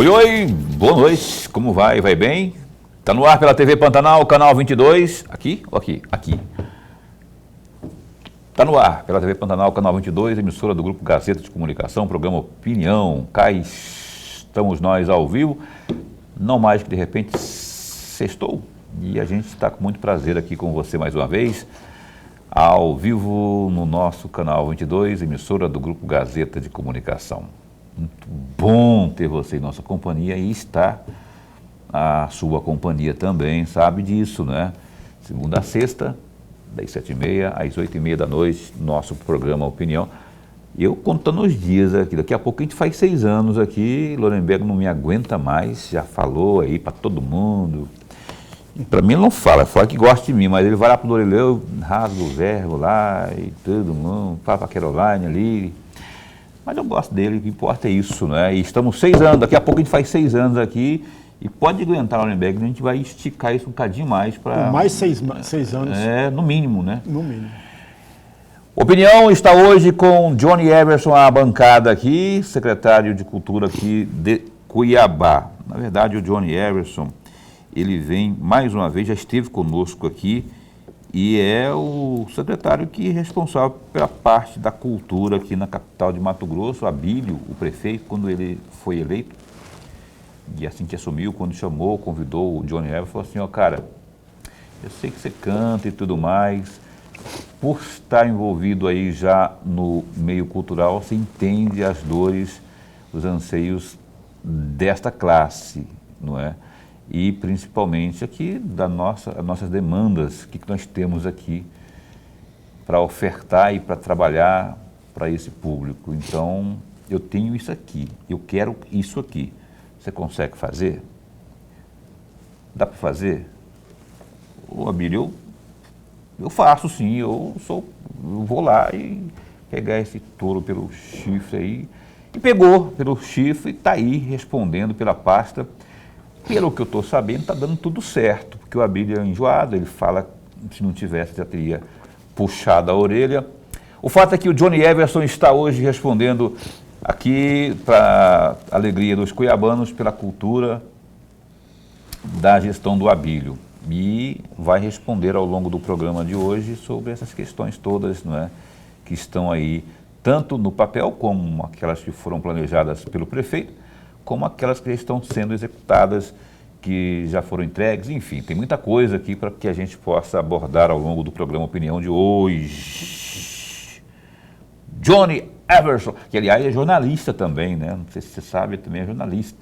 Oi, oi, boa noite, como vai? Vai bem? Tá no ar pela TV Pantanal, canal 22, aqui ou aqui? Aqui. Tá no ar pela TV Pantanal, canal 22, emissora do Grupo Gazeta de Comunicação, programa Opinião. Cá estamos nós ao vivo, não mais que de repente sextou. E a gente está com muito prazer aqui com você mais uma vez, ao vivo no nosso canal 22, emissora do Grupo Gazeta de Comunicação. Muito bom ter você em nossa companhia e estar a sua companhia também, sabe disso, né? Segunda a sexta, das 7h30 às 8h30 da noite, nosso programa Opinião. Eu contando os dias aqui, daqui a pouco a gente faz 6 anos aqui, Lorenberg não me aguenta mais, já falou aí para todo mundo. Para mim ele não fala que gosta de mim, mas ele vai lá pro Dorileu, rasga o verbo lá e todo mundo, fala para a Caroline ali. Mas eu gosto dele, o que importa é isso, né? E estamos 6 anos, daqui a pouco a gente faz 6 anos aqui e pode aguentar, Lorenberg, a gente vai esticar isso um bocadinho mais para... Mais 6 anos. É, no mínimo, né? No mínimo. Opinião está hoje com Johnny Everson, a bancada aqui, secretário de Cultura aqui de Cuiabá. Na verdade, o Johnny Everson, ele vem mais uma vez, já esteve conosco aqui, e é o secretário que é responsável pela parte da cultura aqui na capital de Mato Grosso, Abílio, o prefeito, quando ele foi eleito, e assim que assumiu, quando chamou, convidou o Johnny Everson, falou assim, ó, cara, eu sei que você canta e tudo mais, por estar envolvido aí já no meio cultural, você entende as dores, os anseios desta classe, não é? E principalmente aqui das nossas demandas, o que nós temos aqui para ofertar e para trabalhar para esse público. Então, eu tenho isso aqui, eu quero isso aqui. Você consegue fazer? Dá para fazer? Ô, Abílio, eu faço sim, eu vou lá e pegar esse touro pelo chifre aí. E pegou pelo chifre e está aí respondendo pela pasta. Pelo que eu estou sabendo, está dando tudo certo, porque o Abílio é enjoado, ele fala que se não tivesse já teria puxado a orelha. O fato é que o Johnny Everson está hoje respondendo aqui para a alegria dos cuiabanos pela cultura da gestão do Abílio. E vai responder ao longo do programa de hoje sobre essas questões todas, não é, que estão aí, tanto no papel, como aquelas que foram planejadas pelo prefeito, como aquelas que estão sendo executadas, que já foram entregues, enfim, tem muita coisa aqui para que a gente possa abordar ao longo do programa Opinião de hoje. Johnny Everson, que aliás é jornalista também, né? Não sei se você sabe, também é jornalista,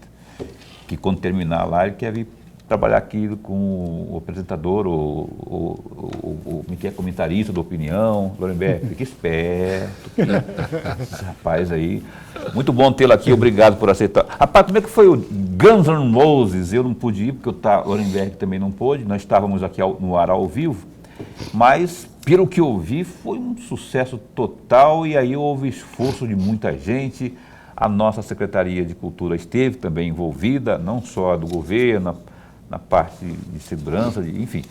que quando terminar lá ele quer vir trabalhar aqui com o apresentador, o comentarista da Opinião. Lorenberg, fique esperto. Esse rapaz aí. Muito bom tê-lo aqui, obrigado por aceitar. Rapaz, como é que foi o Guns N' Roses? Eu não pude ir, porque o Lorenberg também não pôde. Nós estávamos aqui no ar ao vivo, mas, pelo que eu vi, foi um sucesso total e aí houve esforço de muita gente. A nossa Secretaria de Cultura esteve também envolvida, não só do governo, na parte de segurança, enfim.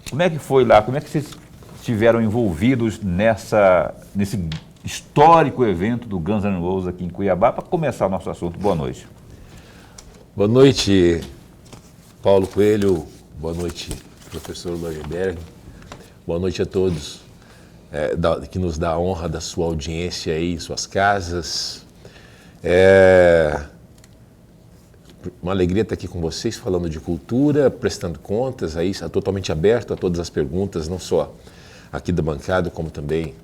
Como é que foi lá? Como é que vocês estiveram envolvidos nesse histórico evento do Guns N' Roses aqui em Cuiabá, para começar o nosso assunto? Boa noite. Boa noite, Paulo Coelho. Boa noite, professor Lorenberg. Boa noite a todos que nos dá a honra da sua audiência aí em suas casas. Uma alegria estar aqui com vocês, falando de cultura, prestando contas, aí está totalmente aberto a todas as perguntas, não só aqui da bancada, como também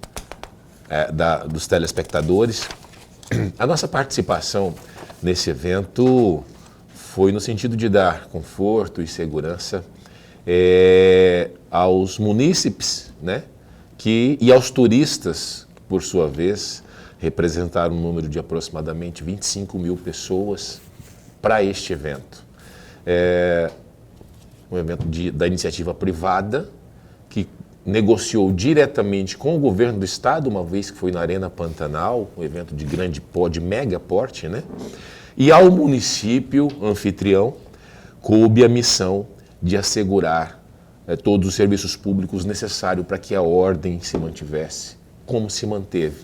dos telespectadores. A nossa participação nesse evento foi no sentido de dar conforto e segurança aos munícipes, né, e aos turistas, que por sua vez representaram um número de aproximadamente 25 mil pessoas para este evento. Um evento da iniciativa privada, que negociou diretamente com o governo do estado, uma vez que foi na Arena Pantanal, um evento de de mega porte, né? E ao município anfitrião coube a missão de assegurar todos os serviços públicos necessários para que a ordem se mantivesse como se manteve.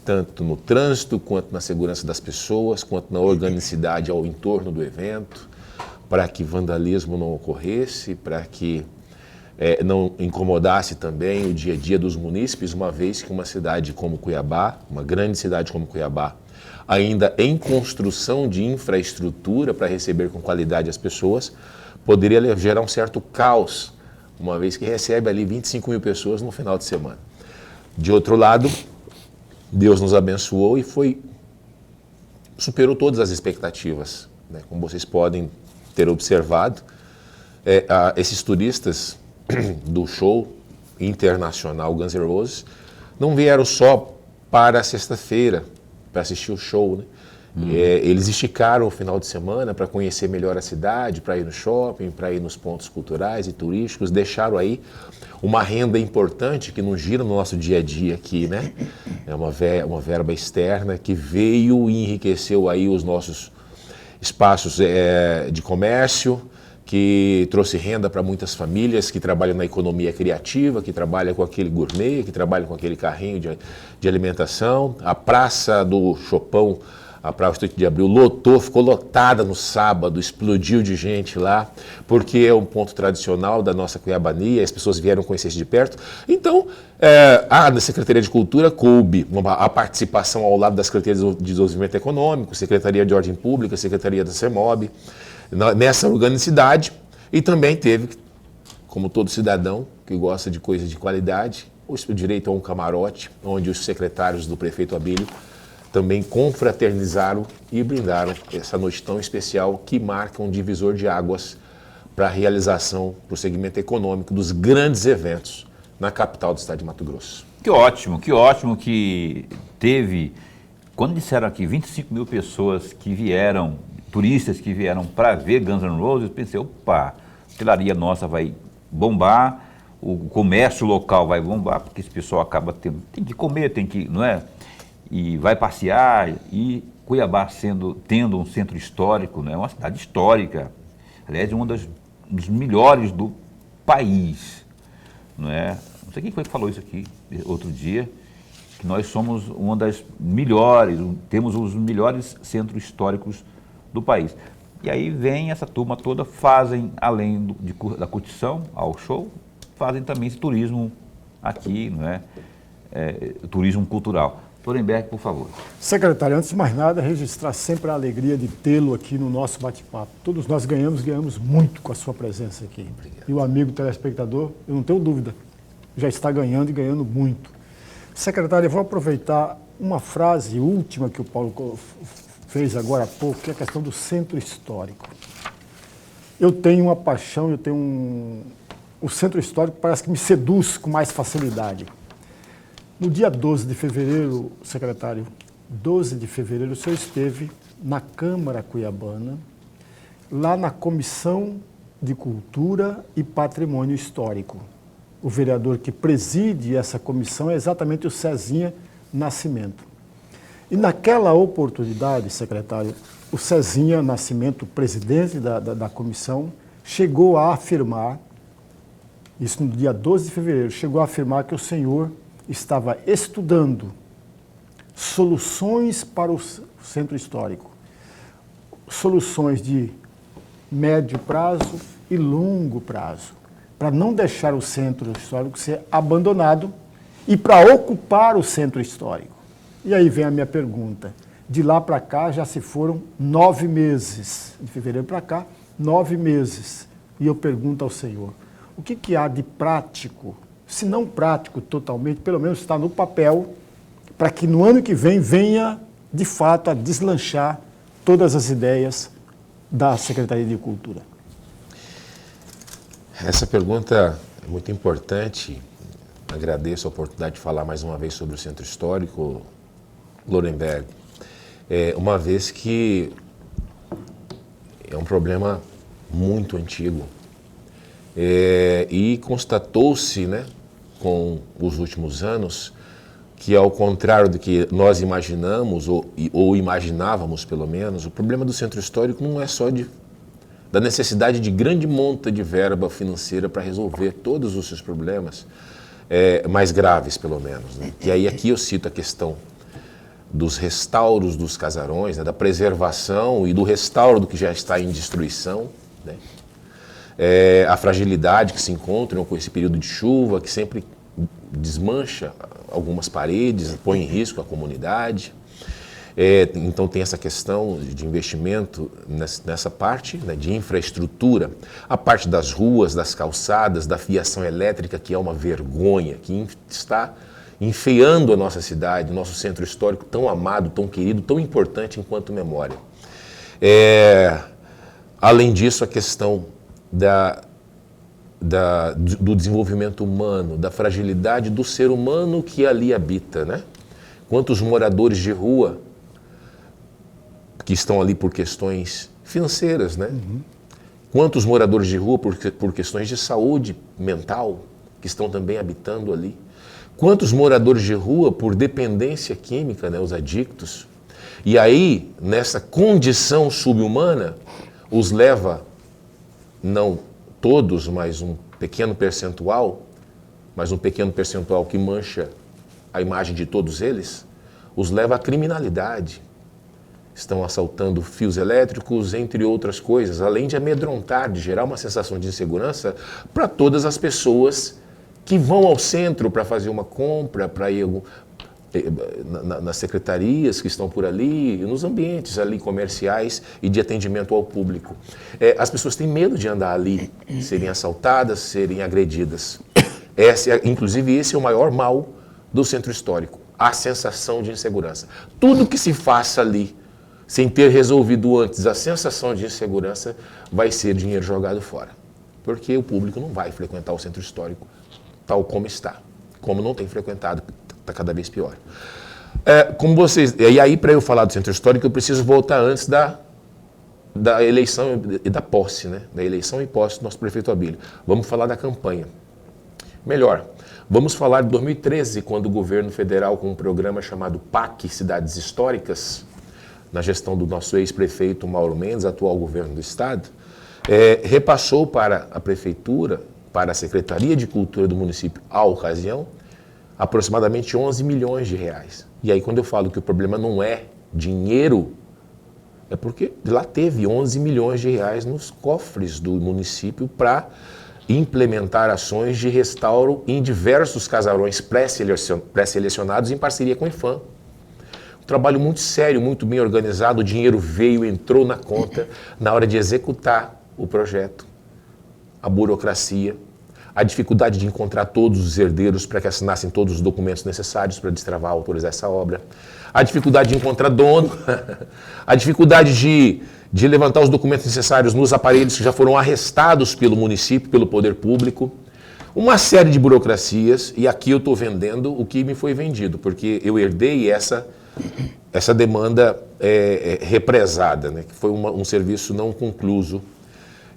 tanto no trânsito, quanto na segurança das pessoas, quanto na organicidade ao entorno do evento, para que vandalismo não ocorresse, para que não incomodasse também o dia a dia dos munícipes, uma vez que uma cidade como Cuiabá, uma grande cidade como Cuiabá, ainda em construção de infraestrutura para receber com qualidade as pessoas, poderia gerar um certo caos, uma vez que recebe ali 25 mil pessoas no final de semana. De outro lado, Deus nos abençoou e superou todas as expectativas, né? Como vocês podem ter observado, esses turistas do show internacional Guns N' Roses não vieram só para a sexta-feira para assistir o show, né? Eles esticaram o final de semana para conhecer melhor a cidade, para ir no shopping, para ir nos pontos culturais e turísticos, deixaram aí uma renda importante que não gira no nosso dia a dia aqui, né? É uma verba externa que veio e enriqueceu aí os nossos espaços de comércio, que trouxe renda para muitas famílias que trabalham na economia criativa, que trabalham com aquele gourmet, que trabalham com aquele carrinho de alimentação. A Praça do Chopão, a Praça 8 de Abril, lotou, ficou lotada no sábado, explodiu de gente lá, porque é um ponto tradicional da nossa Cuiabania, as pessoas vieram conhecer isso de perto. Então, na Secretaria de Cultura coube a participação ao lado da Secretaria de Desenvolvimento Econômico, Secretaria de Ordem Pública, Secretaria da CEMOB, nessa organicidade, e também teve, como todo cidadão que gosta de coisas de qualidade, o direito a um camarote, onde os secretários do prefeito Abílio também confraternizaram e brindaram essa noite tão especial que marca um divisor de águas para a realização, para o segmento econômico dos grandes eventos na capital do estado de Mato Grosso. Que ótimo que teve, quando disseram aqui 25 mil pessoas que vieram, turistas que vieram para ver Guns N' Roses, eu pensei, opa, a hotelaria nossa vai bombar, o comércio local vai bombar, porque esse pessoal acaba tem que comer, tem que, não é? E vai passear, e Cuiabá tendo um centro histórico, né, uma cidade histórica, aliás, dos melhores do país, não é? Não sei quem foi que falou isso aqui outro dia, que nós somos uma das melhores, temos os melhores centros históricos do país. E aí vem essa turma toda, fazem, além da curtição ao show, fazem também esse turismo aqui, não é? Turismo cultural. Lorenberg, por favor. Secretário, antes de mais nada, registrar sempre a alegria de tê-lo aqui no nosso bate-papo. Todos nós ganhamos muito com a sua presença aqui. Obrigado. E o amigo telespectador, eu não tenho dúvida, já está ganhando e ganhando muito. Secretário, eu vou aproveitar uma frase última que o Paulo fez agora há pouco, que é a questão do centro histórico. Eu tenho uma paixão, o centro histórico parece que me seduz com mais facilidade. No dia 12 de fevereiro, secretário, 12 de fevereiro, o senhor esteve na Câmara Cuiabana, lá na Comissão de Cultura e Patrimônio Histórico. O vereador que preside essa comissão é exatamente o Cezinha Nascimento. E naquela oportunidade, secretário, o Cezinha Nascimento, presidente da comissão, chegou a afirmar, isso no dia 12 de fevereiro, chegou a afirmar que o senhor estava estudando soluções para o centro histórico, soluções de médio prazo e longo prazo, para não deixar o centro histórico ser abandonado e para ocupar o centro histórico. E aí vem a minha pergunta. De lá para cá já se foram 9 meses, de fevereiro para cá, 9 meses. E eu pergunto ao senhor, o que há de prático, se não prático totalmente, pelo menos está no papel, para que no ano que vem venha, de fato, a deslanchar todas as ideias da Secretaria de Cultura? Essa pergunta é muito importante. Agradeço a oportunidade de falar mais uma vez sobre o Centro Histórico, Lorenberg. Uma vez que é um problema muito antigo. E constatou-se, né, com os últimos anos, que ao contrário do que nós imaginamos, ou imaginávamos pelo menos, o problema do centro histórico não é só da necessidade de grande monta de verba financeira para resolver todos os seus problemas, mais graves pelo menos, né? E aí aqui eu cito a questão dos restauros dos casarões, né, da preservação e do restauro do que já está em destruição, né? A fragilidade que se encontram com esse período de chuva, que sempre desmancha algumas paredes, põe em risco a comunidade. Então tem essa questão de investimento nessa parte, né, de infraestrutura, a parte das ruas, das calçadas, da fiação elétrica, que é uma vergonha, que está enfeiando a nossa cidade, o nosso centro histórico tão amado, tão querido, tão importante enquanto memória. Além disso, a questão do desenvolvimento humano, da fragilidade do ser humano que ali habita, né? Quantos moradores de rua que estão ali por questões financeiras, né? Quantos moradores de rua por questões de saúde mental que estão também habitando ali? Quantos moradores de rua por dependência química, né? Os adictos? E aí, nessa condição subhumana, os leva, não todos, mas um pequeno percentual que mancha a imagem de todos eles, os leva à criminalidade. Estão assaltando fios elétricos, entre outras coisas, além de amedrontar, de gerar uma sensação de insegurança para todas as pessoas que vão ao centro para fazer uma compra, para ir nas secretarias que estão por ali, nos ambientes ali comerciais e de atendimento ao público. As pessoas têm medo de andar ali, serem assaltadas, serem agredidas. Inclusive, esse é o maior mal do centro histórico, a sensação de insegurança. Tudo que se faça ali, sem ter resolvido antes a sensação de insegurança, vai ser dinheiro jogado fora. Porque o público não vai frequentar o centro histórico tal como está. Como não tem frequentado, está cada vez pior. E aí, para eu falar do centro histórico, eu preciso voltar antes da eleição e da posse, né? Da eleição e posse do nosso prefeito Abílio. Vamos falar da campanha. Melhor, vamos falar de 2013, quando o governo federal, com um programa chamado PAC Cidades Históricas, na gestão do nosso ex-prefeito Mauro Mendes, atual governo do estado, repassou para a prefeitura, para a Secretaria de Cultura do município, à ocasião, aproximadamente 11 milhões de reais. E aí, quando eu falo que o problema não é dinheiro, é porque lá teve 11 milhões de reais nos cofres do município para implementar ações de restauro em diversos casarões pré-selecionados em parceria com o IFAM. Um trabalho muito sério, muito bem organizado, o dinheiro veio, entrou na conta na hora de executar o projeto. A burocracia, a dificuldade de encontrar todos os herdeiros para que assinassem todos os documentos necessários para destravar, autorizar essa obra, a dificuldade de encontrar dono, a dificuldade de levantar os documentos necessários nos aparelhos que já foram arrestados pelo município, pelo poder público, uma série de burocracias, e aqui eu estou vendendo o que me foi vendido, porque eu herdei essa demanda represada, né, que foi um serviço não concluso.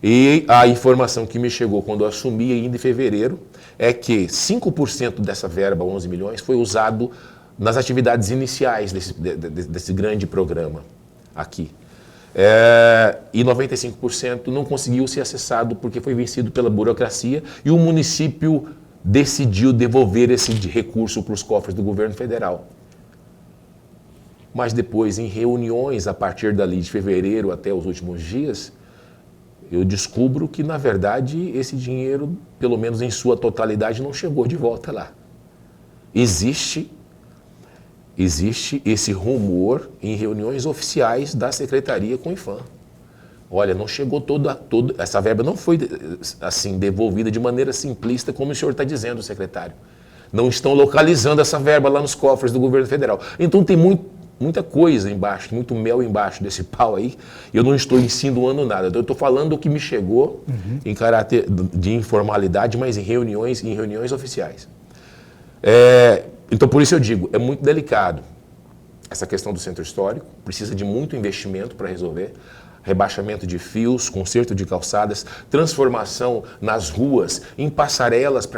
E a informação que me chegou quando eu assumi ainda em fevereiro é que 5% dessa verba, 11 milhões, foi usado nas atividades iniciais desse grande programa aqui. E 95% não conseguiu ser acessado porque foi vencido pela burocracia e o município decidiu devolver esse recurso para os cofres do governo federal. Mas depois, em reuniões a partir dali de fevereiro até os últimos dias, eu descubro que, na verdade, esse dinheiro, pelo menos em sua totalidade, não chegou de volta lá. Existe esse rumor em reuniões oficiais da Secretaria com o IFAM. Olha, não chegou essa verba não foi assim devolvida de maneira simplista, como o senhor está dizendo, secretário. Não estão localizando essa verba lá nos cofres do governo federal. Então tem muita coisa embaixo, muito mel embaixo desse pau aí, eu não estou insinuando nada. Eu estou falando o que me chegou em caráter de informalidade, mas em reuniões oficiais. Então, por isso eu digo, é muito delicado essa questão do centro histórico, precisa de muito investimento para resolver, rebaixamento de fios, conserto de calçadas, transformação nas ruas, em passarelas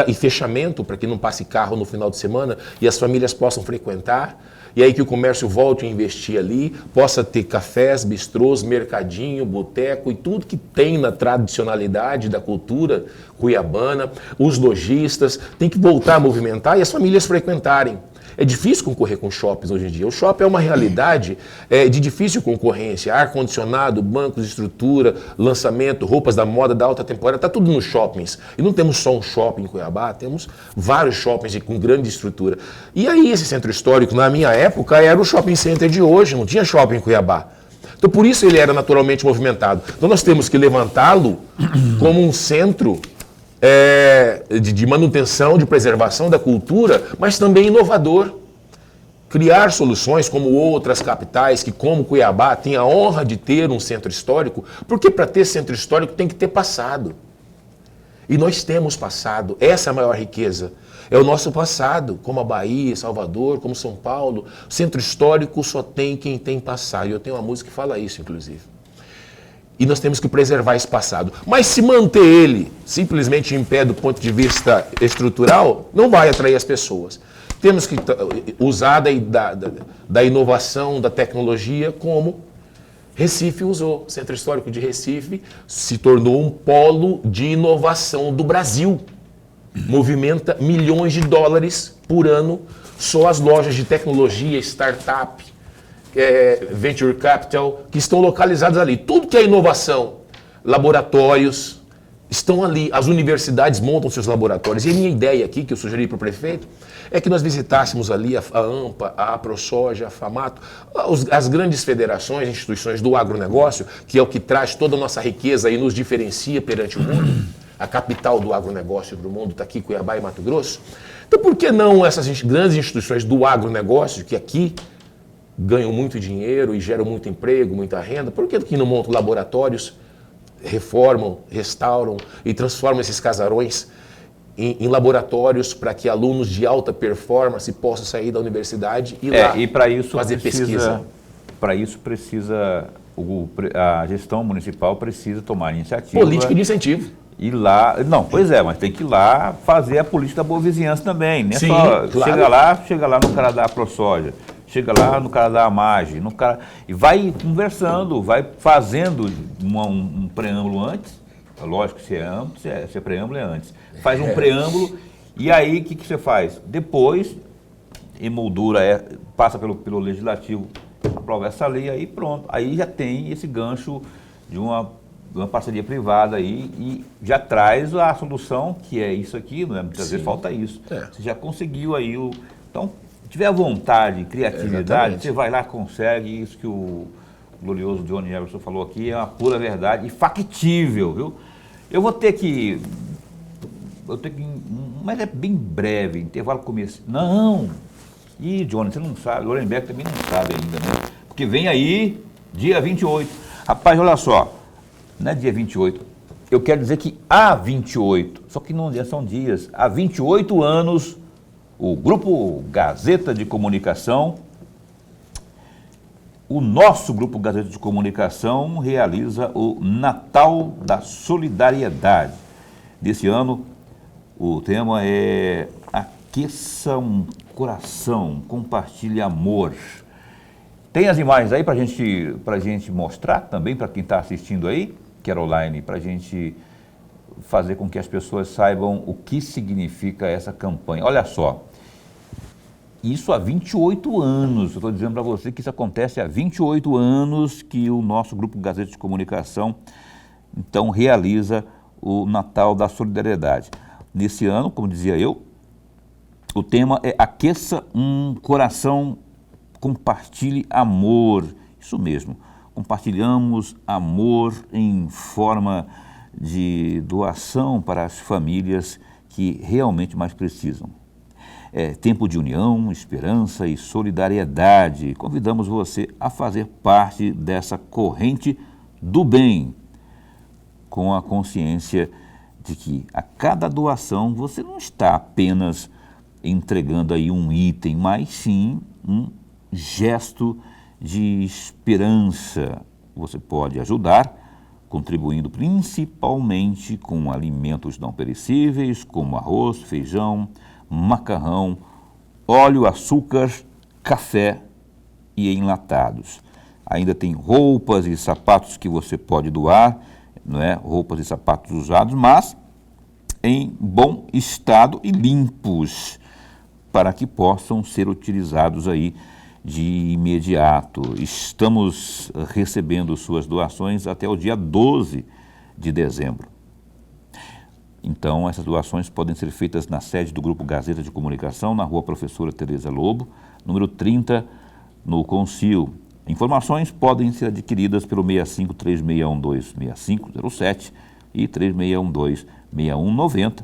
e fechamento para que não passe carro no final de semana e as famílias possam frequentar. E aí que o comércio volte a investir ali, possa ter cafés, bistrôs, mercadinho, boteco e tudo que tem na tradicionalidade da cultura cuiabana. Os lojistas têm que voltar a movimentar e as famílias frequentarem. É difícil concorrer com shoppings hoje em dia. O shopping é uma realidade de difícil concorrência. Ar-condicionado, bancos, estrutura, lançamento, roupas da moda, da alta temporada, está tudo nos shoppings. E não temos só um shopping em Cuiabá, temos vários shoppings com grande estrutura. E aí esse centro histórico, na minha época, era o shopping center de hoje, não tinha shopping em Cuiabá. Então por isso ele era naturalmente movimentado. Então nós temos que levantá-lo como um centro de manutenção, de preservação da cultura, mas também inovador. Criar soluções como outras capitais, que como Cuiabá tem a honra de ter um centro histórico, porque para ter centro histórico tem que ter passado. E nós temos passado, essa é a maior riqueza. É o nosso passado, como a Bahia, Salvador, como São Paulo. Centro histórico só tem quem tem passado. E eu tenho uma música que fala isso, inclusive. E nós temos que preservar esse passado. Mas se manter ele simplesmente em pé do ponto de vista estrutural, não vai atrair as pessoas. Temos que usar da inovação, da tecnologia, como Recife usou. O Centro Histórico de Recife se tornou um polo de inovação do Brasil. Movimenta milhões de dólares por ano, só as lojas de tecnologia, startup, venture capital, que estão localizadas ali. Tudo que é inovação, laboratórios, estão ali. As universidades montam seus laboratórios. E a minha ideia aqui, que eu sugeri para o prefeito, é que nós visitássemos ali a AMPA, a AproSoja, a FAMATO, as grandes federações, instituições do agronegócio, que é o que traz toda a nossa riqueza e nos diferencia perante o mundo. A capital do agronegócio do mundo está aqui, Cuiabá e Mato Grosso. Então, por que não essas grandes instituições do agronegócio, que aqui ganham muito dinheiro e geram muito emprego, muita renda, por que não montam laboratórios, reformam, restauram e transformam esses casarões em laboratórios para que alunos de alta performance possam sair da universidade e lá e para isso fazer pesquisa? Para isso precisa, a gestão municipal precisa tomar iniciativa. Política de incentivo. Ir lá, não, pois é, mas tem que ir lá fazer a política da boa vizinhança também. Não é Sim, só claro. chega lá no cara da AproSoja, chega lá no cara da Amage, e vai conversando, vai fazendo um preâmbulo antes. Lógico que se é preâmbulo é antes. Faz um preâmbulo e aí o que você faz? Depois, emoldura, passa pelo legislativo, aprova essa lei, aí pronto. Aí já tem esse gancho de uma parceria privada aí e já traz a solução, que é isso aqui, né? Muitas vezes falta isso. Você já conseguiu aí Então, se tiver vontade, criatividade, você vai lá, consegue. Isso que o glorioso Johnny Everson falou aqui é uma pura verdade e factível, viu? Eu vou ter que... Mas é bem breve, intervalo começo. Não! Ih, Johnny, você não sabe, o Lorenberg também não sabe ainda, né? Porque vem aí, dia 28. Rapaz, olha só, não é dia 28. Eu quero dizer que há 28, só que não são dias. Há 28 anos, o Grupo Gazeta de Comunicação, o nosso Grupo Gazeta de Comunicação realiza o Natal da Solidariedade. Nesse ano, o tema é Aqueça um Coração, Compartilhe Amor. Tem as imagens aí para a gente mostrar também para quem está assistindo aí, Caroline, para a gente fazer com que as pessoas saibam o que significa essa campanha. Olha só, isso há 28 anos, eu estou dizendo para você que isso acontece há 28 anos que o nosso Grupo Gazeta de Comunicação, então, realiza o Natal da Solidariedade. Nesse ano, como dizia eu, o tema é Aqueça um Coração, Compartilhe Amor. Isso mesmo, compartilhamos amor em forma de doação para as famílias que realmente mais precisam. É tempo de união, esperança e solidariedade. Convidamos você a fazer parte dessa corrente do bem, com a consciência de que a cada doação você não está apenas entregando aí um item, mas sim um gesto de esperança. Você pode ajudar contribuindo principalmente com alimentos não perecíveis, como arroz, feijão, macarrão, óleo, açúcar, café e enlatados. Ainda tem roupas e sapatos que você pode doar, não é? Roupas e sapatos usados, mas em bom estado e limpos. para que possam ser utilizados aí de imediato. Estamos recebendo suas doações até o dia 12 de dezembro. Então, essas doações podem ser feitas na sede do Grupo Gazeta de Comunicação, na Rua Professora Tereza Lobo, número 30, no Concil. Informações podem ser adquiridas pelo 65-3612-6507 e 3612-6190.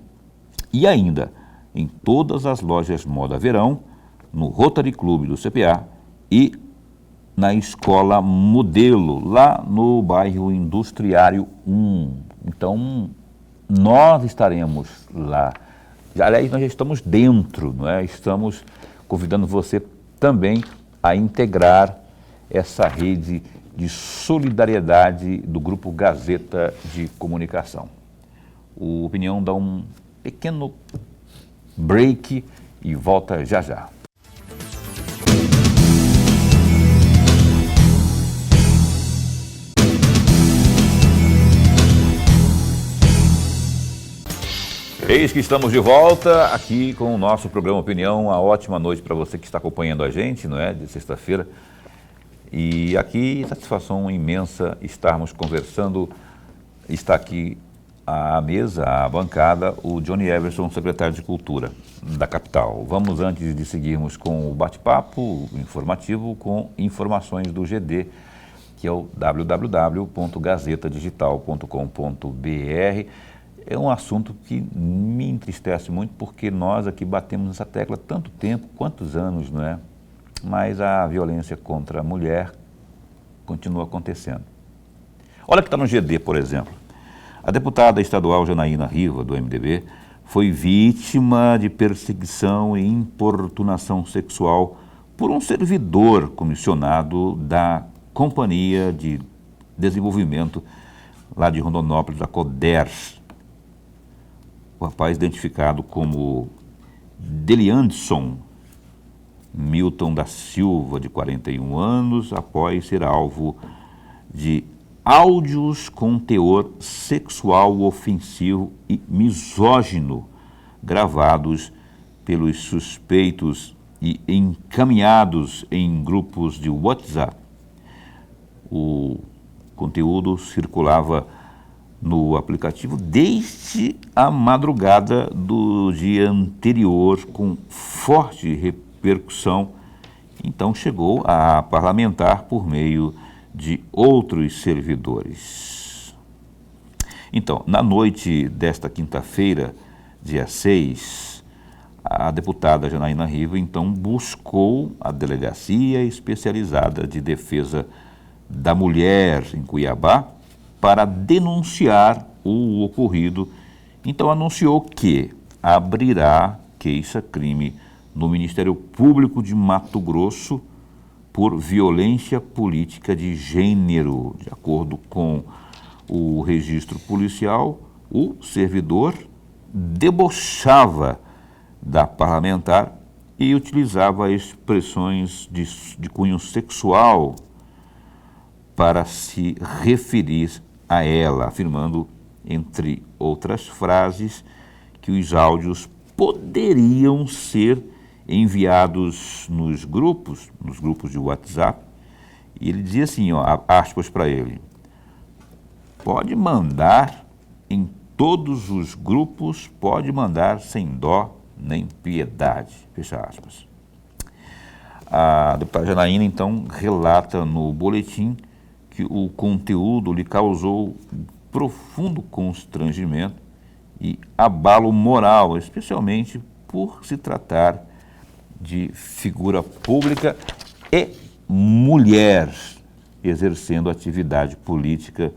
E ainda em todas as lojas Moda Verão, no Rotary Clube do CPA e na Escola Modelo, lá no bairro Industriário 1. Então, nós estaremos lá. Aliás, nós já estamos dentro, não é? Estamos convidando você também a integrar essa rede de solidariedade do Grupo Gazeta de Comunicação. O Opinião dá um pequeno break e volta já já. Eis que estamos de volta aqui com o nosso programa Opinião. Uma ótima noite para você que está acompanhando a gente, não é? De sexta-feira. E aqui, satisfação imensa estarmos conversando. Está aqui à mesa, à bancada, o Johnny Everson, secretário de Cultura da capital. Vamos, antes de seguirmos com o bate-papo informativo, com informações do GD, que é o www.gazetadigital.com.br. É um assunto que me entristece muito, porque nós aqui batemos nessa tecla tanto tempo, quantos anos, não é? Mas a violência contra a mulher continua acontecendo. Olha o que está no GD, por exemplo. A deputada estadual Janaína Riva, do MDB, foi vítima de perseguição e importunação sexual por um servidor comissionado da Companhia de Desenvolvimento lá de Rondonópolis, a CODERS. O rapaz, identificado como Deliandson Milton da Silva, de 41 anos, após ser alvo de áudios com teor sexual ofensivo e misógino, gravados pelos suspeitos e encaminhados em grupos de WhatsApp. O conteúdo circulava no aplicativo desde a madrugada do dia anterior, com forte repercussão. Então chegou a parlamentar por meio de outros servidores. Então, na noite desta quinta-feira, dia 6, a deputada Janaína Riva, então, buscou a Delegacia Especializada de Defesa da Mulher em Cuiabá para denunciar o ocorrido. Então anunciou que abrirá queixa-crime no Ministério Público de Mato Grosso por violência política de gênero. De acordo com o registro policial, o servidor debochava da parlamentar e utilizava expressões de cunho sexual para se referir a ela, afirmando, entre outras frases, que os áudios poderiam ser enviados nos grupos de WhatsApp. E ele dizia assim, ó, aspas para ele: pode mandar em todos os grupos, pode mandar sem dó nem piedade, fecha aspas. A deputada Janaína, então, relata no boletim que o conteúdo lhe causou profundo constrangimento e abalo moral, especialmente por se tratar de figura pública e mulher exercendo atividade política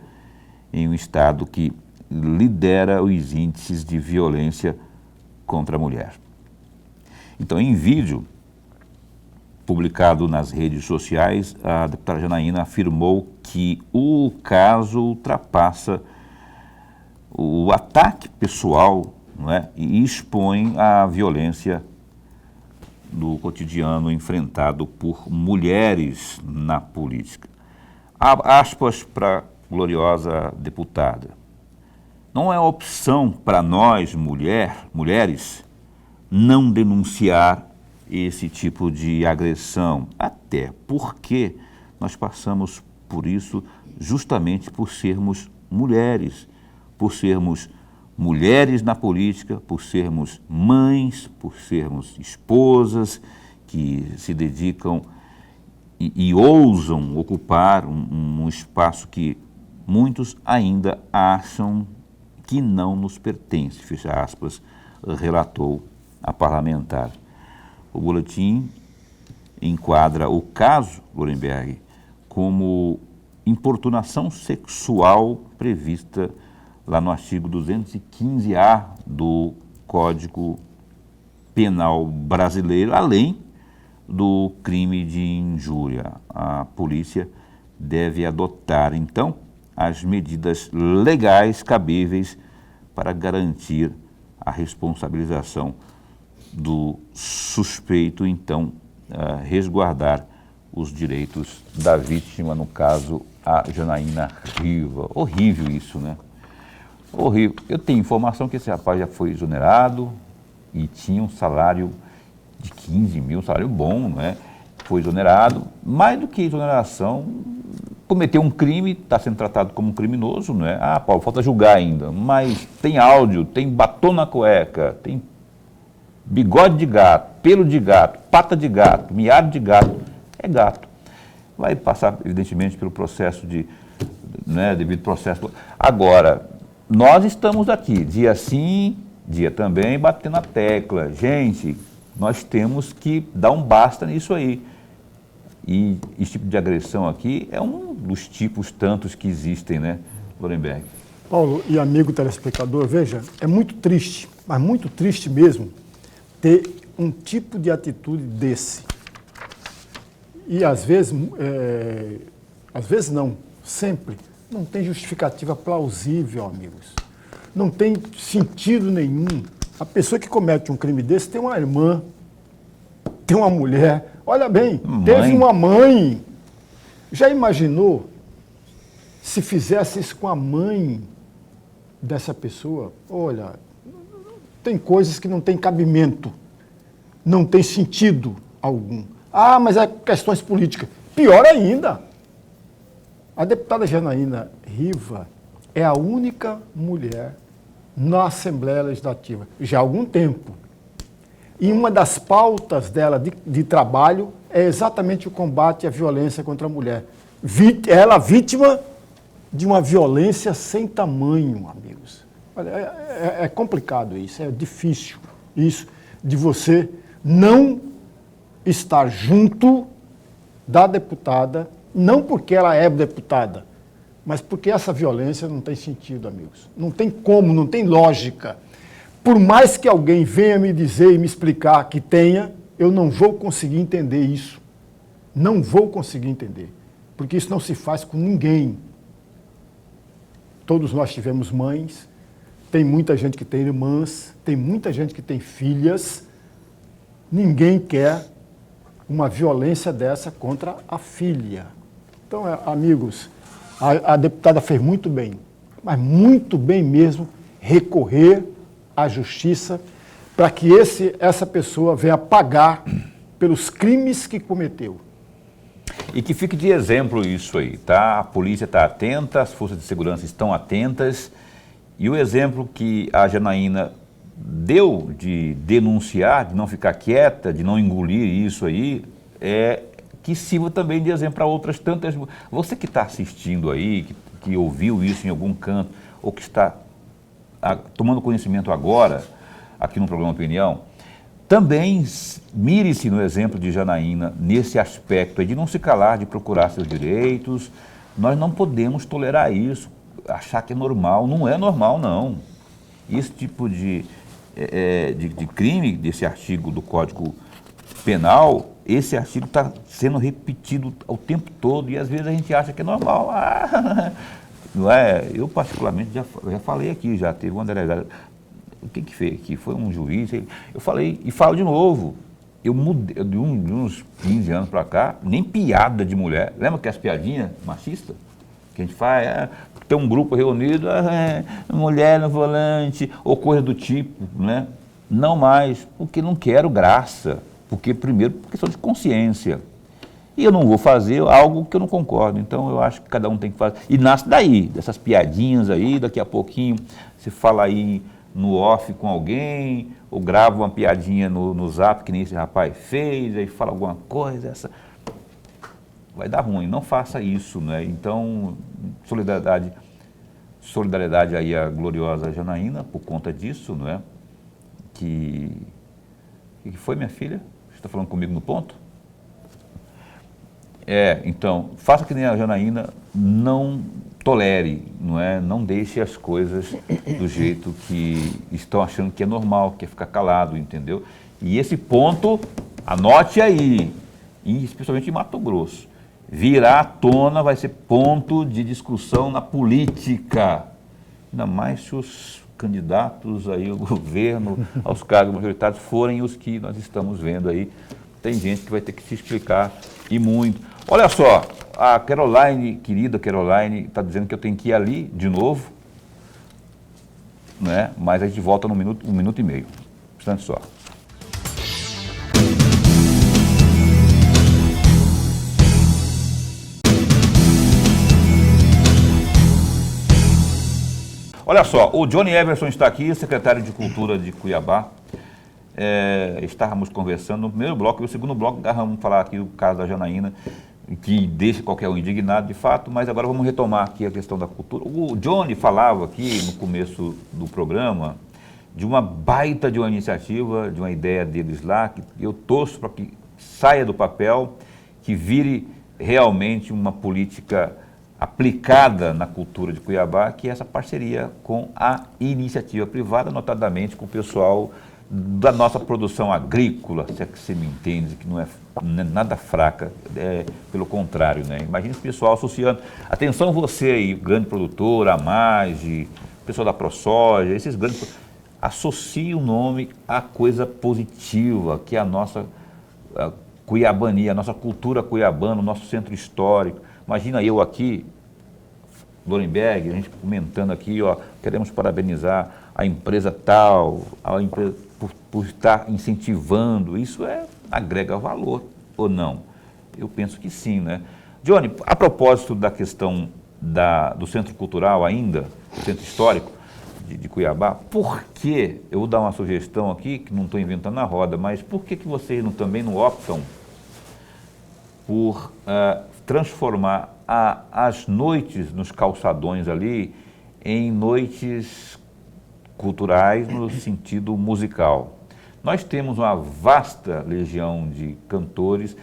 em um estado que lidera os índices de violência contra a mulher. Então, em vídeo publicado nas redes sociais, a deputada Janaína afirmou que o caso ultrapassa o ataque pessoal, não é? E expõe a violência do cotidiano enfrentado por mulheres na política. Aspas para a gloriosa deputada: não é opção para nós, mulheres, não denunciar esse tipo de agressão? Até porque nós passamos por isso justamente por sermos mulheres na política, por sermos mães, por sermos esposas que se dedicam e ousam ocupar um espaço que muitos ainda acham que não nos pertence, fecha aspas, relatou a parlamentar. O boletim enquadra o caso Lorenberg como importunação sexual prevista lá no artigo 215-A do Código Penal brasileiro, além do crime de injúria. A polícia deve adotar, então, as medidas legais cabíveis para garantir a responsabilização do suspeito, então, resguardar os direitos da vítima, no caso, a Janaína Riva. Horrível isso, né? Horrível. Eu tenho informação que esse rapaz já foi exonerado e tinha um salário de 15 mil, um salário bom, não é? Foi exonerado. Mais do que exoneração, cometeu um crime, está sendo tratado como um criminoso, não é? Ah, Paulo, falta julgar ainda. Mas tem áudio, tem batom na cueca, tem bigode de gato, pelo de gato, pata de gato, miado de gato. É gato. Vai passar, evidentemente, pelo processo devido processo. Agora, nós estamos aqui, dia sim, dia também, batendo na tecla. Gente, nós temos que dar um basta nisso aí. E esse tipo de agressão aqui é um dos tipos tantos que existem, né, Lorenberg? Paulo e amigo telespectador, veja, é muito triste, mas muito triste mesmo, ter um tipo de atitude desse. E às vezes não, sempre, não tem justificativa plausível, amigos. Não tem sentido nenhum. A pessoa que comete um crime desse tem uma irmã, tem uma mulher. Olha bem, teve uma mãe. Já imaginou se fizesse isso com a mãe dessa pessoa? Olha, tem coisas que não tem cabimento, não tem sentido algum. Ah, mas é questões políticas. Pior ainda, a deputada Janaína Riva é a única mulher na Assembleia Legislativa, já há algum tempo. E uma das pautas dela de trabalho é exatamente o combate à violência contra a mulher. Ela vítima de uma violência sem tamanho, amigos. Olha, é complicado isso, é difícil isso, de você não estar junto da deputada, não porque ela é deputada, mas porque essa violência não tem sentido, amigos. Não tem como, não tem lógica. Por mais que alguém venha me dizer e me explicar que tenha, eu não vou conseguir entender isso. Não vou conseguir entender. Porque isso não se faz com ninguém. Todos nós tivemos mães, tem muita gente que tem irmãs, tem muita gente que tem filhas. Ninguém quer uma violência dessa contra a filha. Então, amigos, a deputada fez muito bem, mas muito bem mesmo, recorrer à justiça para que essa pessoa venha pagar pelos crimes que cometeu. E que fique de exemplo isso aí, tá? A polícia está atenta, as forças de segurança estão atentas, e o exemplo que a Janaína deu de denunciar, de não ficar quieta, de não engolir isso aí, que sirva também de exemplo para outras tantas. Você que está assistindo aí, que ouviu isso em algum canto, ou que está tomando conhecimento agora, aqui no programa Opinião, também mire-se no exemplo de Janaína nesse aspecto de não se calar, de procurar seus direitos. Nós não podemos tolerar isso, achar que é normal. Não é normal, não. Esse tipo de crime, desse artigo do Código Penal, esse artigo está sendo repetido o tempo todo e às vezes a gente acha que é normal. Não é? Eu particularmente já falei aqui, já teve uma delegada. O que fez aqui? Foi um juiz. Eu falei, e falo de novo, eu mudei de uns 15 anos para cá, nem piada de mulher. Lembra que as piadinhas machistas que a gente faz? Tem um grupo reunido, mulher no volante, ou coisa do tipo, né? Não mais, porque não quero graça. Porque, primeiro, por questão de consciência. E eu não vou fazer algo que eu não concordo. Então, eu acho que cada um tem que fazer. E nasce daí, dessas piadinhas aí, daqui a pouquinho você fala aí no off com alguém, ou grava uma piadinha no zap, que nem esse rapaz fez, aí fala alguma coisa, vai dar ruim. Não faça isso, né? Então, solidariedade aí à gloriosa Janaína, por conta disso, não é? O que foi, minha filha? Você está falando comigo no ponto? Então, faça que nem a Janaína, não tolere, não é? Não deixe as coisas do jeito que estão achando que é normal, que é ficar calado, entendeu? E esse ponto, anote aí, especialmente em Mato Grosso, virá à tona, vai ser ponto de discussão na política, ainda mais se os candidatos aí ao governo, aos cargos majoritários, forem os que nós estamos vendo aí. Tem gente que vai ter que se explicar, e muito. Olha só, a Caroline, querida Caroline, está dizendo que eu tenho que ir ali de novo, né? Mas a gente volta num minuto e meio. Instante só. Olha só, o Johnny Everson está aqui, secretário de Cultura de Cuiabá. Estávamos conversando no primeiro bloco, e o segundo bloco vamos falar aqui do caso da Janaína, que deixa qualquer um indignado de fato, mas agora vamos retomar aqui a questão da cultura. O Johnny falava aqui no começo do programa de uma baita de uma iniciativa, de uma ideia deles lá, que eu torço para que saia do papel, que vire realmente uma política aplicada na cultura de Cuiabá, que é essa parceria com a iniciativa privada, notadamente com o pessoal da nossa produção agrícola, se é que você me entende, que não é nada fraca, pelo contrário, né? Imagina esse pessoal associando. Atenção você aí, grande produtor, a Mage, pessoal da ProSoja, esses grandes, associe o nome a coisa positiva, que é a nossa cuiabania, a nossa cultura cuiabana, o nosso centro histórico. Imagina eu aqui, Lorenberg, a gente comentando aqui, ó, queremos parabenizar a empresa tal, a empresa por estar incentivando, isso agrega valor ou não? Eu penso que sim, né? Johnny, a propósito da questão do Centro Cultural ainda, do Centro Histórico de Cuiabá, por que, eu vou dar uma sugestão aqui, que não estou inventando a roda, mas por que vocês também não optam por transformar as noites nos calçadões ali em noites culturais no sentido musical? Nós temos uma vasta legião de cantores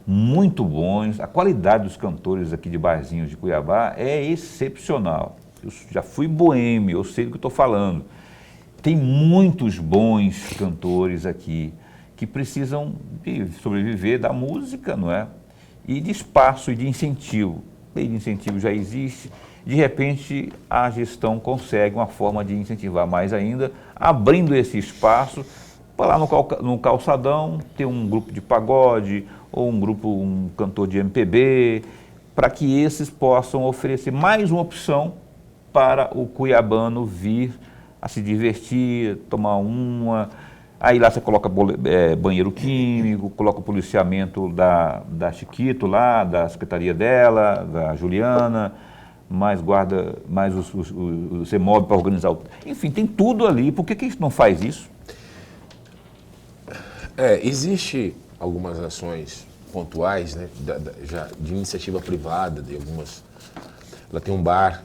muito bons, a qualidade dos cantores aqui de barzinhos de Cuiabá é excepcional. Eu já fui boêmio, eu sei do que estou falando. Tem muitos bons cantores aqui que precisam sobreviver da música, não é? E de espaço e de incentivo. Lei de incentivo já existe, de repente a gestão consegue uma forma de incentivar mais ainda, abrindo esse espaço para lá no calçadão ter um grupo de pagode ou um cantor de MPB, para que esses possam oferecer mais uma opção para o cuiabano vir a se divertir, tomar uma. Aí lá você coloca banheiro químico, coloca o policiamento da Chiquito lá, da secretaria dela, da Juliana, mais guarda, mais o CEMOB para organizar. Enfim, tem tudo ali. Por que a gente não faz isso? Existe algumas ações pontuais, né, já de iniciativa privada, de algumas. Ela tem um bar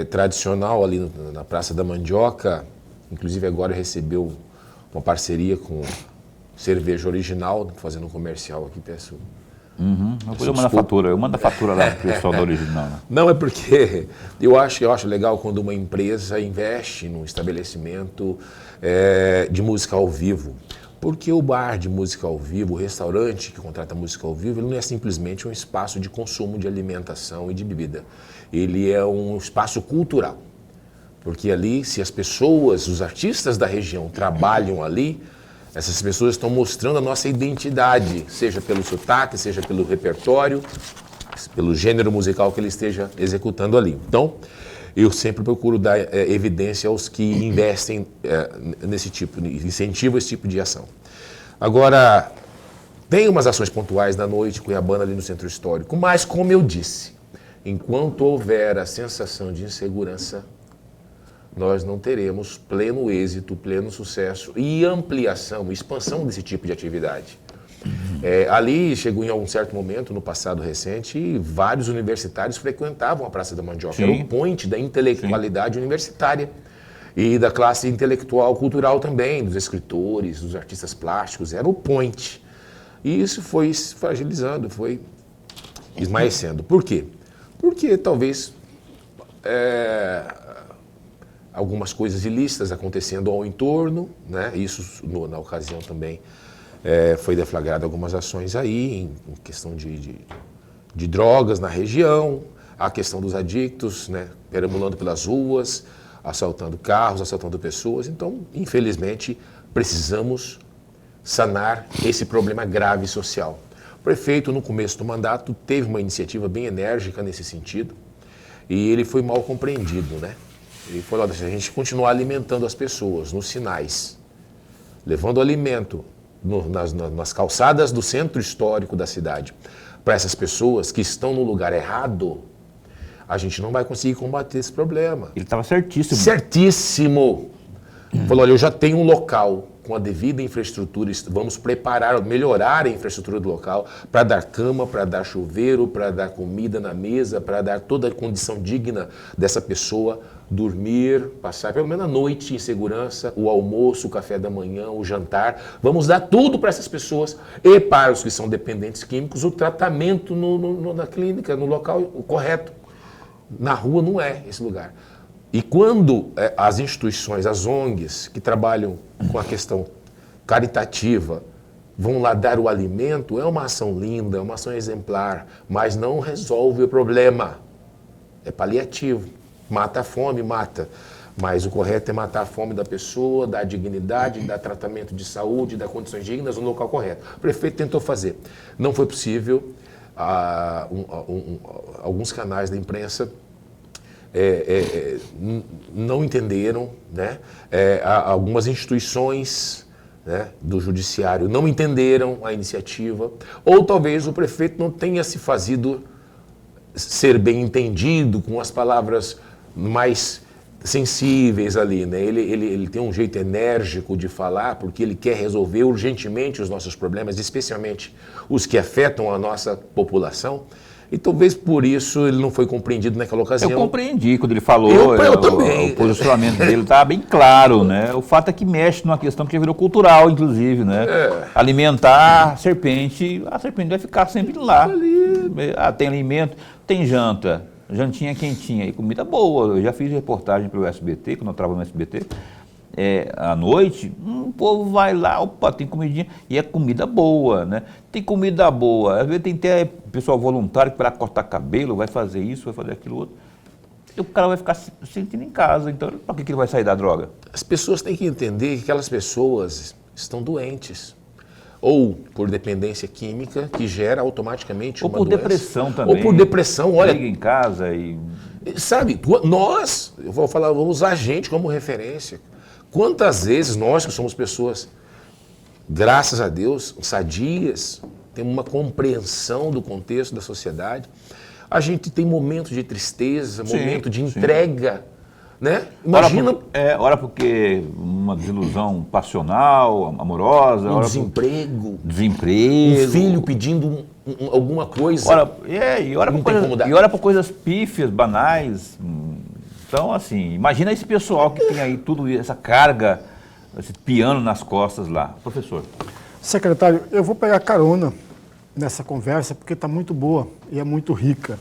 tradicional ali na Praça da Mandioca, inclusive agora recebeu uma parceria com Cerveja Original, fazendo um comercial aqui, peço. Eu mando a fatura lá para o pessoal da Original. Né? Não, é porque eu acho legal quando uma empresa investe num estabelecimento de música ao vivo. Porque o bar de música ao vivo, o restaurante que contrata música ao vivo, ele não é simplesmente um espaço de consumo de alimentação e de bebida. Ele é um espaço cultural. Porque ali, se as pessoas, os artistas da região trabalham ali, essas pessoas estão mostrando a nossa identidade, seja pelo sotaque, seja pelo repertório, pelo gênero musical que ele esteja executando ali. Então, eu sempre procuro dar evidência aos que investem nesse tipo, incentivam esse tipo de ação. Agora, Tem umas ações pontuais na noite cuiabana ali no centro histórico, mas como eu disse, enquanto houver a sensação de insegurança, nós não teremos pleno êxito, pleno sucesso e ampliação, expansão desse tipo de atividade. Ali chegou em algum certo momento, no passado recente, vários universitários frequentavam a Praça da Mandioca. Era o point da intelectualidade universitária e da classe intelectual cultural também, dos escritores, dos artistas plásticos, era o point. E isso foi se fragilizando, foi esmaecendo. Por quê? Porque talvez algumas coisas ilícitas acontecendo ao entorno, né? Isso na ocasião também foi deflagrado algumas ações aí, em questão de drogas na região, a questão dos adictos, né? Perambulando pelas ruas, assaltando carros, assaltando pessoas. Então, infelizmente, precisamos sanar esse problema grave social. O prefeito, no começo do mandato, teve uma iniciativa bem enérgica nesse sentido e ele foi mal compreendido, né? Ele falou, se a gente continuar alimentando as pessoas nos sinais, levando alimento nas calçadas do centro histórico da cidade para essas pessoas que estão no lugar errado, a gente não vai conseguir combater esse problema. Ele estava certíssimo. Certíssimo! Falou, olha, eu já tenho um local com a devida infraestrutura, vamos preparar, melhorar a infraestrutura do local para dar cama, para dar chuveiro, para dar comida na mesa, para dar toda a condição digna dessa pessoa dormir, passar pelo menos a noite em segurança, o almoço, o café da manhã, o jantar. Vamos dar tudo para essas pessoas e para os que são dependentes químicos, o tratamento na clínica, no local correto. Na rua não é esse lugar. E quando as instituições, as ONGs, que trabalham com a questão caritativa, vão lá dar o alimento, é uma ação linda, é uma ação exemplar, mas não resolve o problema. É paliativo. Mata a fome, mata. Mas o correto é matar a fome da pessoa, dar dignidade, dar tratamento de saúde, dar condições dignas no local correto. O prefeito tentou fazer. Não foi possível. Alguns canais da imprensa não entenderam, né? Algumas instituições, né, do judiciário não entenderam a iniciativa, ou talvez o prefeito não tenha se fazido ser bem entendido com as palavras mais sensíveis ali, né? Ele tem um jeito enérgico de falar porque ele quer resolver urgentemente os nossos problemas, especialmente os que afetam a nossa população. E talvez por isso ele não foi compreendido naquela ocasião. Eu compreendi quando ele falou, eu também. O posicionamento dele estava bem claro, né? O fato é que mexe numa questão que já virou cultural, inclusive, né? Alimentar a serpente vai ficar sempre lá. Tem alimento, tem janta, jantinha quentinha e comida boa. Eu já fiz reportagem para o SBT, quando eu trabalhava no SBT. À noite, o povo vai lá, opa, tem comidinha, e é comida boa, né? Tem comida boa, às vezes tem até pessoal voluntário que para cortar cabelo, vai fazer isso, vai fazer aquilo outro. E o cara vai ficar se sentindo em casa, então para que ele vai sair da droga? As pessoas têm que entender que aquelas pessoas estão doentes. Ou por dependência química, que gera automaticamente uma doença. Ou por depressão também. Ou por depressão, olha. Liga em casa e... Sabe, eu vou usar a gente como referência. Quantas vezes nós, que somos pessoas, graças a Deus, sadias, temos uma compreensão do contexto da sociedade, a gente tem momentos de tristeza, momento de entrega, né? Imagina... Ora porque uma desilusão passional, amorosa... Desemprego. Desemprego. Um filho pedindo alguma coisa. Ora por coisas pífias, banais... Então, assim, imagina esse pessoal que tem aí tudo essa carga, esse piano nas costas lá. Professor. Secretário, eu vou pegar carona nessa conversa porque está muito boa e é muito rica.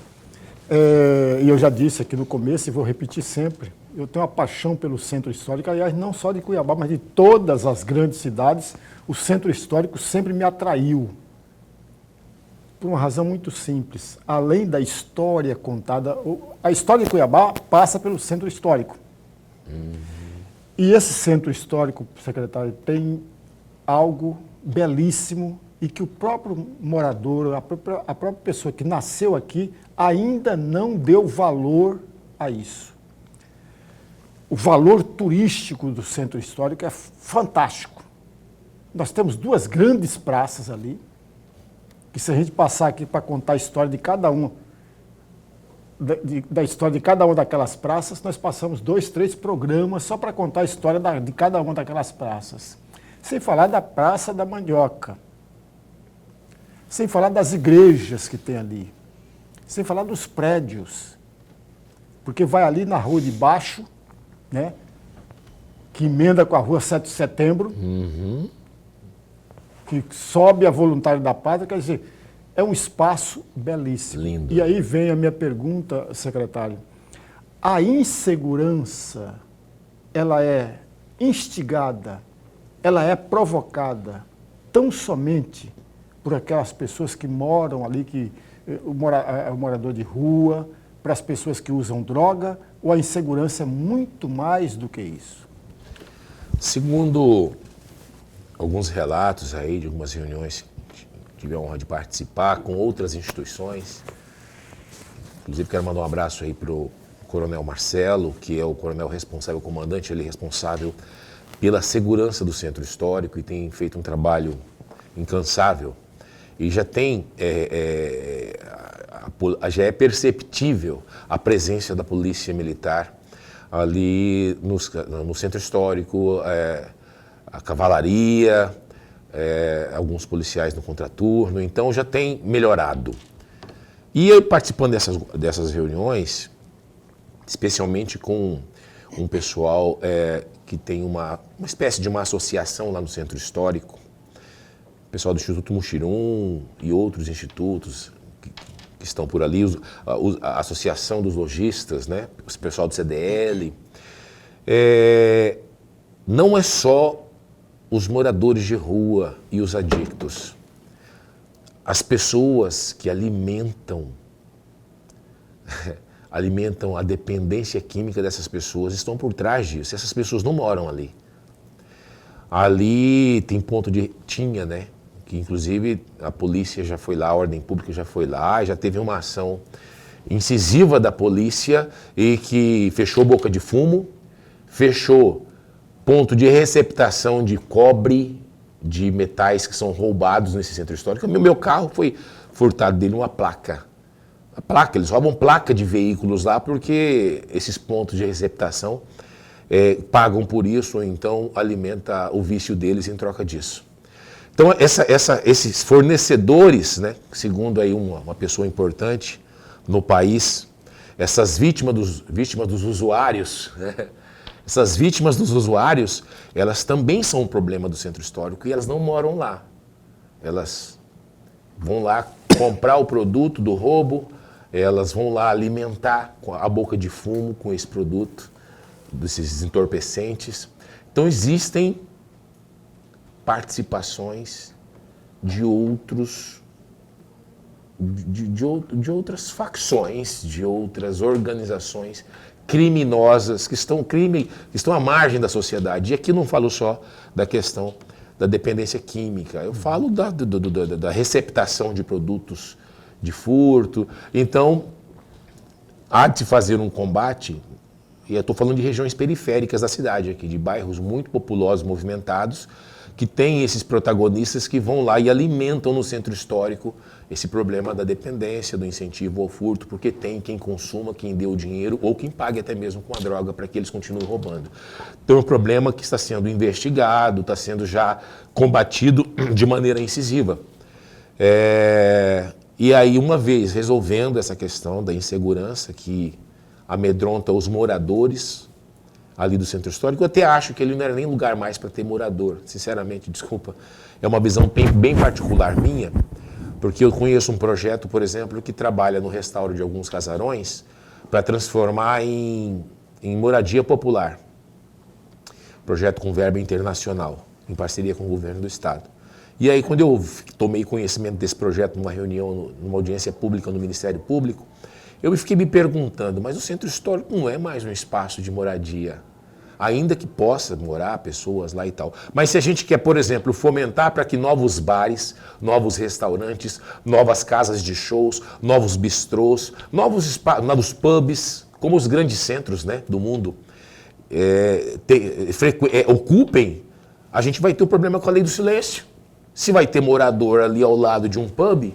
E eu já disse aqui no começo e vou repetir sempre, eu tenho uma paixão pelo centro histórico, aliás, não só de Cuiabá, mas de todas as grandes cidades. O centro histórico sempre me atraiu. Por uma razão muito simples. Além da história contada, a história de Cuiabá passa pelo centro histórico. E esse centro histórico, secretário, tem algo belíssimo e que o próprio morador, a própria pessoa que nasceu aqui, ainda não deu valor a isso. O valor turístico do centro histórico é fantástico. Nós temos duas grandes praças ali, que se a gente passar aqui para contar a história de cada uma, da história de cada uma daquelas praças, nós passamos 2, 3 programas só para contar a história de cada uma daquelas praças. Sem falar da Praça da Mandioca, sem falar das igrejas que tem ali, sem falar dos prédios, porque vai ali na rua de baixo, né, que emenda com a rua 7 de setembro, que sobe a Voluntário da Pátria, quer dizer, é um espaço belíssimo. Lindo. E aí vem a minha pergunta, secretário. A insegurança, ela é instigada, ela é provocada tão somente por aquelas pessoas que moram ali, o morador de rua, para as pessoas que usam droga, ou a insegurança é muito mais do que isso? Segundo alguns relatos aí de algumas reuniões que tive a honra de participar com outras instituições, inclusive quero mandar um abraço aí para o Coronel Marcelo, que é o coronel responsável, o comandante, ele é responsável pela segurança do Centro Histórico e tem feito um trabalho incansável. E já tem, já é perceptível a presença da Polícia Militar ali no Centro Histórico, a cavalaria, alguns policiais no contraturno, então já tem melhorado. E eu participando dessas reuniões, especialmente com um pessoal que tem uma espécie de uma associação lá no Centro Histórico, pessoal do Instituto Muxirum e outros institutos que estão por ali, a Associação dos Lojistas, né? O pessoal do CDL. Não é só os moradores de rua e os adictos. As pessoas que alimentam a dependência química dessas pessoas estão por trás disso. Essas pessoas não moram ali. Ali tem tinha, né? Que inclusive a polícia já foi lá, a ordem pública já foi lá, já teve uma ação incisiva da polícia e que fechou boca de fumo, fechou ponto de receptação de cobre, de metais que são roubados nesse centro histórico. Meu carro foi furtado dele uma placa. A placa, eles roubam placa de veículos lá porque esses pontos de receptação pagam por isso, ou então alimenta o vício deles em troca disso. Então, esses fornecedores, né, segundo aí uma pessoa importante no país, essas vítimas dos usuários, né, essas vítimas dos usuários, elas também são um problema do Centro Histórico e elas não moram lá. Elas vão lá comprar o produto do roubo, elas vão lá alimentar a boca de fumo com esse produto, desses entorpecentes. Então, existem participações de outras facções, de outras organizações criminosas que estão à margem da sociedade. E aqui não falo só da questão da dependência química, eu falo da receptação de produtos de furto. Então, há de se fazer um combate, e eu estou falando de regiões periféricas da cidade aqui, de bairros muito populosos, movimentados, que tem esses protagonistas que vão lá e alimentam no Centro Histórico esse problema da dependência, do incentivo ao furto, porque tem quem consuma, quem dê o dinheiro ou quem pague até mesmo com a droga para que eles continuem roubando. Então é um problema que está sendo investigado, está sendo já combatido de maneira incisiva. E aí, uma vez resolvendo essa questão da insegurança que amedronta os moradores ali do Centro Histórico, eu até acho que ele não era nem lugar mais para ter morador, sinceramente, desculpa. É uma visão bem particular minha, porque eu conheço um projeto, por exemplo, que trabalha no restauro de alguns casarões para transformar em moradia popular. Projeto com verba internacional, em parceria com o governo do Estado. E aí, quando eu tomei conhecimento desse projeto numa reunião, numa audiência pública no Ministério Público, eu fiquei me perguntando, mas o Centro Histórico não é mais um espaço de moradia, ainda que possa morar pessoas lá e tal. Mas se a gente quer, por exemplo, fomentar para que novos bares, novos restaurantes, novas casas de shows, novos bistrôs, novos pubs, como os grandes centros, né, do mundo, ocupem, a gente vai ter um problema com a lei do silêncio. Se vai ter morador ali ao lado de um pub,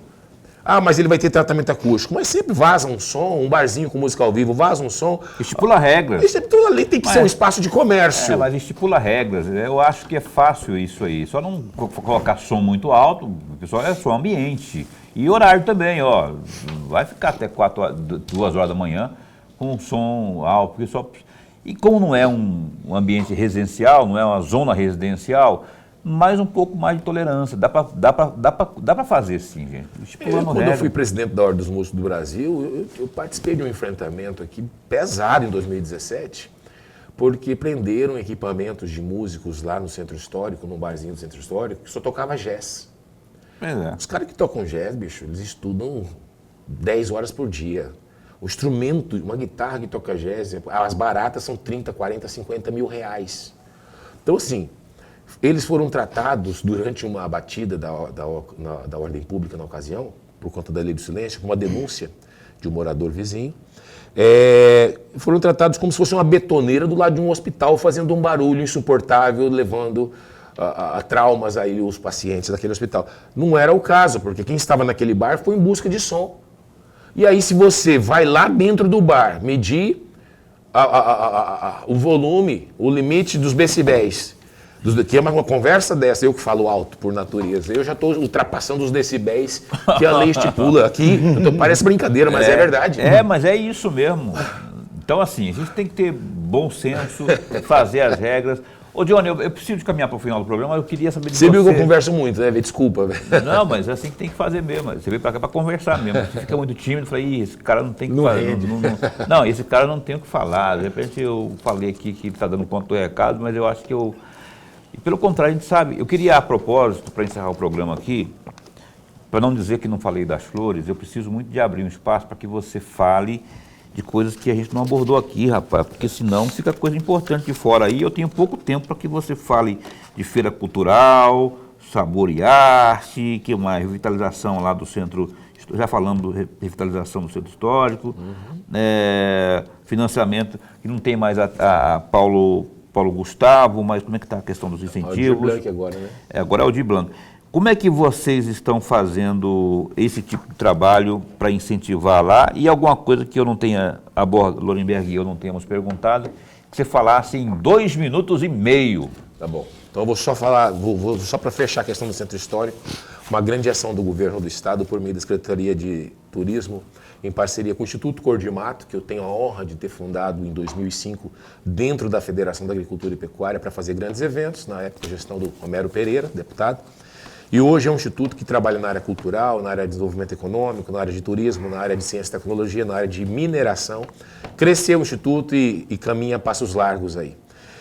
Ah, mas ele vai ter tratamento acústico. Mas sempre vaza um som, um barzinho com música ao vivo, vaza um som. Estipula regras. Tudo ali tem que ser um espaço de comércio. Mas estipula regras. Eu acho que é fácil isso aí. Só não colocar som muito alto, o pessoal é só ambiente. E horário também, ó. Vai ficar até 2 horas da manhã com um som alto. Porque só... E como não é um ambiente residencial, não é uma zona residencial, mais um pouco mais de tolerância. Dá para fazer sim, gente. Quando eu fui presidente da Ordem dos Músicos do Brasil, eu participei de um enfrentamento aqui pesado em 2017, porque prenderam equipamentos de músicos lá no Centro Histórico, num barzinho do Centro Histórico, que só tocava jazz. Os caras que tocam jazz, bicho, eles estudam 10 horas por dia. O instrumento, uma guitarra que toca jazz, as baratas são 30, 40, 50 mil reais. Então, assim, eles foram tratados durante uma batida da ordem pública na ocasião, por conta da lei do silêncio, com uma denúncia de um morador vizinho. Foram tratados como se fosse uma betoneira do lado de um hospital, fazendo um barulho insuportável, levando a traumas aí os pacientes daquele hospital. Não era o caso, porque quem estava naquele bar foi em busca de som. E aí, se você vai lá dentro do bar medir o volume, o limite dos decibéis, que é uma conversa dessa, eu que falo alto por natureza, eu já estou ultrapassando os decibéis que a lei estipula aqui. Então, parece brincadeira, mas é verdade. Mas é isso mesmo. Então, assim, a gente tem que ter bom senso, fazer as regras. Ô, Johnny, eu preciso de caminhar para o final do programa, mas eu queria saber de você. Você viu que eu converso muito, né? Desculpa. Não, mas é assim que tem que fazer mesmo. Você veio para cá para conversar mesmo. Você fica muito tímido, fala, esse cara não tem o que fazer. Não, esse cara não tem o que falar. De repente eu falei aqui que ele está dando conta do recado, mas eu acho que eu... E pelo contrário, a gente sabe. Eu queria, a propósito, para encerrar o programa aqui, para não dizer que não falei das flores, eu preciso muito de abrir um espaço para que você fale de coisas que a gente não abordou aqui, rapaz, porque senão fica coisa importante de fora aí. Eu tenho pouco tempo para que você fale de feira cultural, sabor e arte, que mais? Revitalização lá do centro, já falamos de revitalização do centro histórico, financiamento, que não tem mais a Paulo Gustavo, mas como é que está a questão dos incentivos? É o Aldir Blanc agora, né? Agora é o Aldir Blanc. Como é que vocês estão fazendo esse tipo de trabalho para incentivar lá? E alguma coisa que eu não tenha, a Lorenberg e eu não tenhamos perguntado, que você falasse em 2 minutos e meio. Tá bom. Então eu vou só falar, vou só para fechar a questão do Centro Histórico, uma grande ação do governo do Estado por meio da Secretaria de Turismo, em parceria com o Instituto Cor de Mato, que eu tenho a honra de ter fundado em 2005, dentro da Federação da Agricultura e Pecuária, para fazer grandes eventos, na época a gestão do Romero Pereira, deputado. E hoje é um instituto que trabalha na área cultural, na área de desenvolvimento econômico, na área de turismo, na área de ciência e tecnologia, na área de mineração. Cresceu o instituto e caminha a passos largos aí.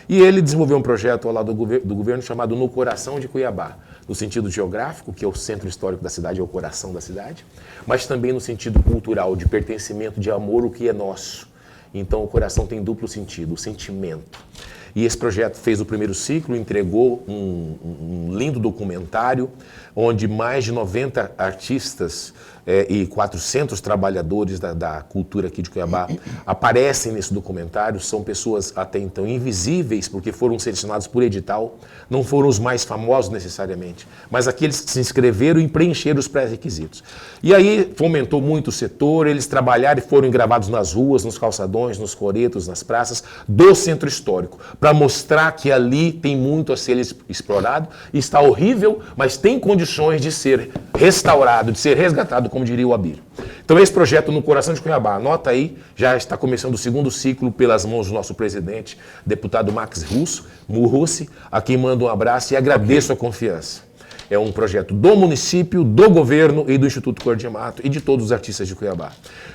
E ele desenvolveu um projeto ao lado do governo chamado No Coração de Cuiabá, no sentido geográfico, que é o centro histórico da cidade, é o coração da cidade, mas também no sentido cultural, de pertencimento, de amor o que é nosso. Então o coração tem duplo sentido, o sentimento. E esse projeto fez o primeiro ciclo, entregou um lindo documentário, onde mais de 90 artistas e 400 trabalhadores da cultura aqui de Cuiabá aparecem nesse documentário. São pessoas até então invisíveis, porque foram selecionados por edital, não foram os mais famosos necessariamente, mas aqueles que se inscreveram e preencheram os pré-requisitos. E aí fomentou muito o setor, eles trabalharam e foram gravados nas ruas, nos calçadões, nos coretos, nas praças do Centro Histórico, para mostrar que ali tem muito a ser explorado, está horrível, mas tem condições de ser restaurado, de ser resgatado, como diria o Abílio. Então esse projeto No Coração de Cuiabá, anota aí, já está começando o segundo ciclo pelas mãos do nosso presidente, deputado Max Murrussi, a quem mando um abraço e agradeço a confiança. É um projeto do município, do governo e do Instituto Cor de Mato e de todos os artistas de Cuiabá.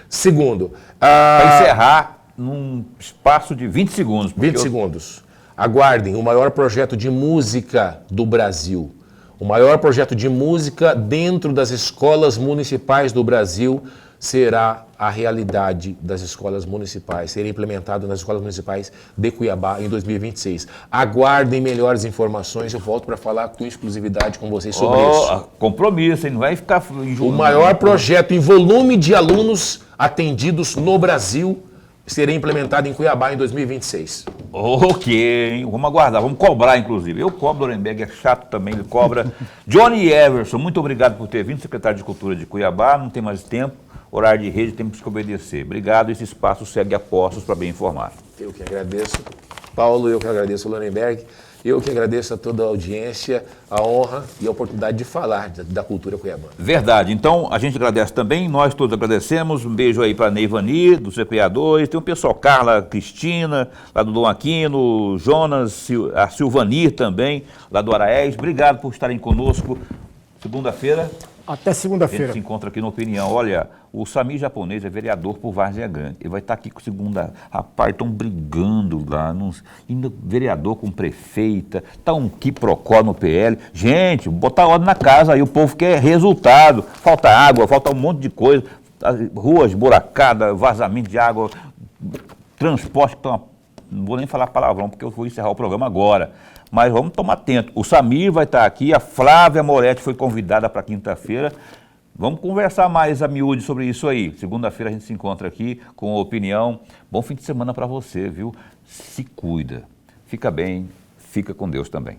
Segundo... Para encerrar, num espaço de 20 segundos. 20 segundos. Aguardem o maior projeto de música do Brasil. O maior projeto de música dentro das escolas municipais do Brasil será a realidade das escolas municipais, será implementado nas escolas municipais de Cuiabá em 2026. Aguardem melhores informações, eu volto para falar com exclusividade com vocês sobre isso. Compromisso, hein? Não vai ficar... O maior projeto em volume de alunos atendidos no Brasil serem implementados em Cuiabá em 2026? Ok, vamos aguardar, vamos cobrar, inclusive. Eu cobro, Lorenberg é chato também, ele cobra. Johnny Everson, muito obrigado por ter vindo, secretário de Cultura de Cuiabá, não tem mais tempo, horário de rede, temos que obedecer. Obrigado, esse espaço segue a postos para bem informar. Eu que agradeço, Paulo, eu que agradeço, Lorenberg, eu que agradeço a toda a audiência, a honra e a oportunidade de falar da cultura cuiabana. Verdade, então a gente agradece também, nós todos agradecemos, um beijo aí para Neivani, dos Criadores, tem o pessoal, Carla, Cristina, lá do Dom Aquino, Jonas, a Silvanir também, lá do Araés, obrigado por estarem conosco, segunda-feira. Até A gente segunda-feira. se encontra aqui no Opinião. Olha, o Samir japonês é vereador por Várzea Grande. Ele vai estar aqui com segunda. Rapaz, estão brigando lá. Ainda vereador com prefeita. Está um quiprocó no PL. Gente, botar ordem na casa aí. O povo quer resultado. Falta água, falta um monte de coisa. Ruas buracadas, vazamento de água, transporte que estão. Não vou nem falar palavrão, porque eu vou encerrar o programa agora. Mas vamos tomar atento. O Samir vai estar aqui, a Flávia Moretti foi convidada para quinta-feira. Vamos conversar mais a miúde sobre isso aí. Segunda-feira a gente se encontra aqui com a opinião. Bom fim de semana para você, viu? Se cuida. Fica bem, fica com Deus também.